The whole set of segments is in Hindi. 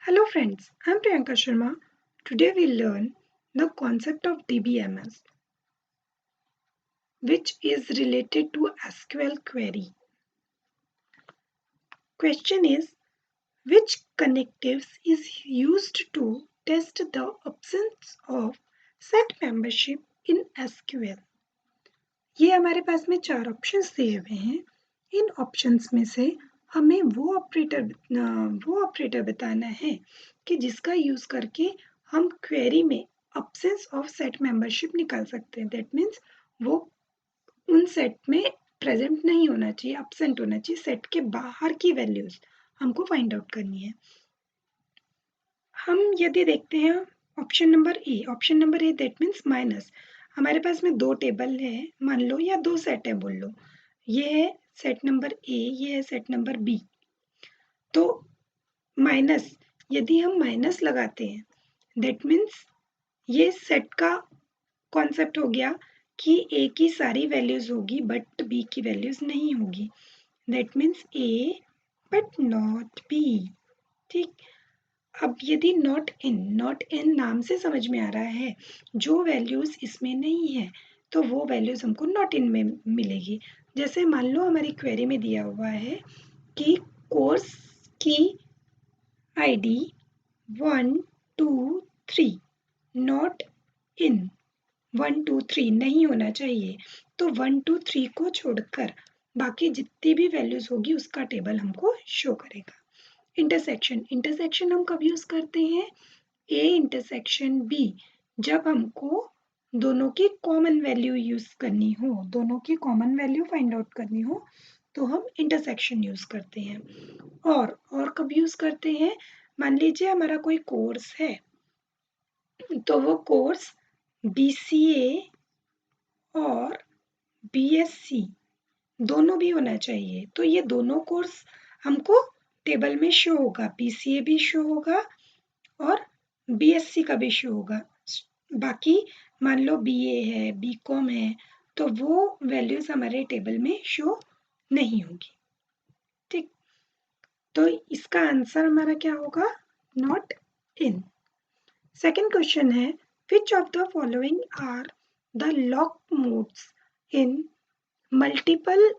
Hello friends, I'm Priyanka Sharma. Today we'll learn the concept of DBMS, which is related to SQL query. Question is, which connectives is used to test the absence of set membership in SQL? ये हमारे पास में 4 ऑप्शंस दिए हुए हैं। इन ऑप्शंस में से हमें वो ऑपरेटर बताना है कि जिसका यूज करके हम क्वेरी में absence ऑफ सेट मेंबरशिप निकाल सकते हैं। दैट मीन्स वो उन सेट में प्रेजेंट नहीं होना चाहिए, absent होना चाहिए। सेट के बाहर की वैल्यूज हमको फाइंड आउट करनी है। हम यदि देखते हैं option number A that means minus. हमारे पास में 2 टेबल है मान लो, या 2 सेट है बोल लो। ये है सेट नंबर ए, ये है सेट नंबर बी। तो माइनस, यदि हम माइनस लगाते हैं दैट मीन्स ये सेट का कॉन्सेप्ट हो गया कि ए की सारी वैल्यूज होगी बट बी की वैल्यूज नहीं होगी। That means A but not be. ठीक, अब यदि नॉट इन नाम से समझ में आ रहा है जो वैल्यूज इसमें नहीं है तो वो वैल्यूज हमको नॉट इन में मिलेगी। जैसे मान लो हमारी क्वेरी में दिया हुआ है कि कोर्स की आईडी 1 2 3 नॉट इन 1 2 3 नहीं होना चाहिए, तो 1 2 3 को छोड़कर बाकी जितनी भी वैल्यूज होगी उसका टेबल हमको शो करेगा। इंटरसेक्शन हम कब यूज करते हैं? ए इंटरसेक्शन बी, जब हमको दोनों की कॉमन वैल्यू यूज करनी हो, दोनों की कॉमन वैल्यू फाइंड आउट करनी हो तो हम इंटरसेक्शन यूज करते हैं। और कब यूज करते हैं? मान लीजिए हमारा कोई कोर्स है तो वो कोर्स BCA और BSc दोनों भी होना चाहिए। तो ये दोनों कोर्स हमको टेबल में शो होगा, BCA भी शो होगा और BSc का भी शो होगा। बाकी मान लो BA है, BCom है, तो वो वैल्यूज हमारे टेबल में शो नहीं होगी। ठीक, तो इसका आंसर हमारा क्या होगा? Not in. सेकेंड क्वेश्चन है, which of the following are the lock modes in multiple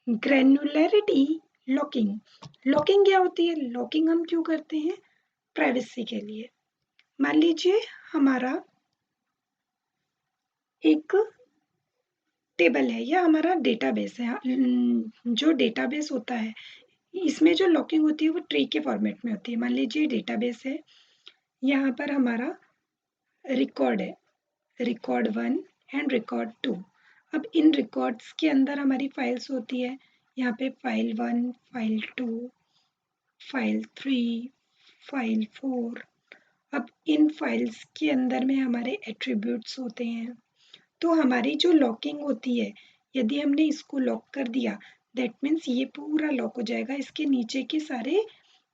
granularity locking? Locking क्या होती है? लॉकिंग हम क्यों करते हैं? प्राइवेसी के लिए। मान लीजिए हमारा एक टेबल है या हमारा डेटाबेस है। जो डेटाबेस होता है इसमें जो लॉकिंग होती है वो ट्री के फॉर्मेट में होती है। मान लीजिए डेटाबेस है, यहाँ पर हमारा रिकॉर्ड है, रिकॉर्ड 1 एंड रिकॉर्ड 2। अब इन रिकॉर्ड्स के अंदर हमारी फाइल्स होती है, यहाँ पे फाइल 1, फाइल 2, फाइल 3, फाइल 4। अब इन फाइल्स के अंदर में हमारे एट्रीब्यूट्स होते हैं। तो हमारी जो लॉकिंग होती है, यदि हमने इसको लॉक कर दिया दैट मीन्स ये पूरा लॉक हो जाएगा, इसके नीचे के सारे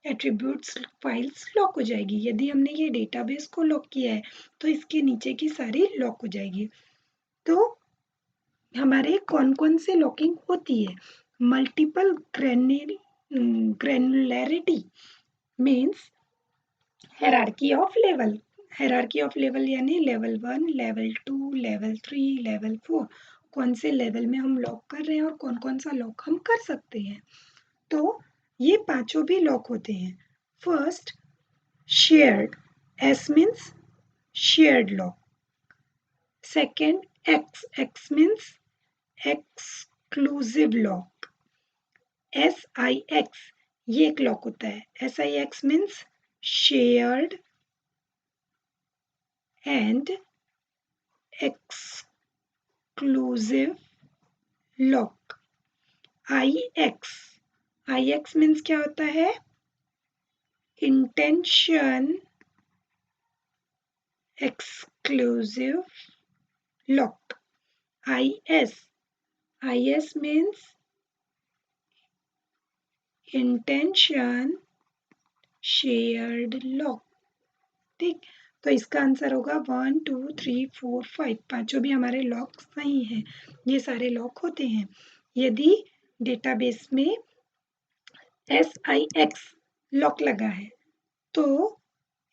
एट्रीब्यूट्स फाइल्स लॉक हो जाएगी। यदि हमने ये डेटाबेस को लॉक किया है तो इसके नीचे की सारी लॉक हो जाएगी। तो हमारे कौन कौन से लॉकिंग होती है? Multiple granularity means hierarchy of level यानी लेवल 1, लेवल 2, लेवल 3, लेवल 4। कौन से लेवल में हम लॉक कर रहे हैं और कौन कौन सा लॉक हम कर सकते हैं। तो ये पांचों भी लॉक होते हैं। First, shared, S means shared lock. Second, X means exclusive lock. SIX ये एक लॉक होता है। SIX means shared and exclusive lock. IX means क्या होता है? Intention exclusive lock. IS means intention shared lock. ठीक, तो इसका आंसर होगा 1 2 3 4 5। पांचों भी हमारे लॉक सही हैं। ये सारे लॉक होते हैं। यदि डेटाबेस में SIX लॉक लगा है तो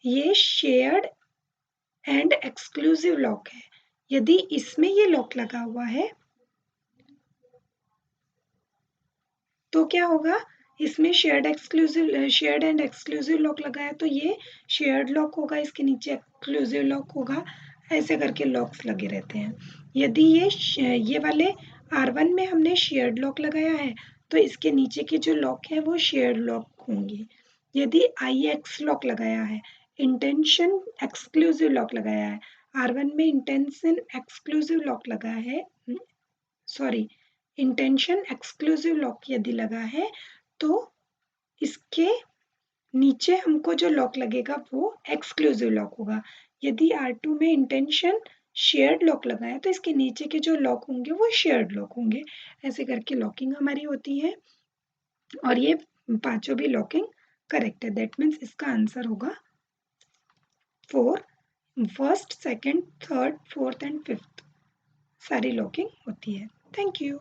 ये शेयर्ड एंड एक्सक्लूसिव लॉक है। यदि इसमें ये लॉक लगा हुआ है तो क्या होगा, इसमें शेयर्ड एंड एक्सक्लूसिव लॉक लगा है तो ये शेयर्ड लॉक होगा, इसके नीचे एक्सक्लूसिव लॉक होगा, ऐसे करके लॉक्स लगे रहते हैं। यदि ये वाले R1 में हमने शेयर्ड लॉक लगाया है तो इसके नीचे के जो लॉक है वो शेयर्ड लॉक होंगे। यदि IX लॉक लगाया है, इंटेंशन एक्सक्लूसिव लॉक लगाया है, R1 में इंटेंशन एक्सक्लूसिव लॉक लगा है, सॉरी, इंटेंशन एक्सक्लूसिव लॉक यदि लगा है तो इसके नीचे हमको जो लॉक लगेगा वो एक्सक्लूसिव लॉक होगा। यदि R2 में इंटेंशन शेयर्ड लॉक लगा है तो इसके नीचे के जो लॉक होंगे वो शेयर्ड लॉक होंगे। ऐसे करके लॉकिंग हमारी होती है और ये पांचों भी लॉकिंग करेक्ट है। दैट मीन्स इसका आंसर होगा 4। First, second, third, fourth and fifth सारी लॉकिंग होती है। Thank you.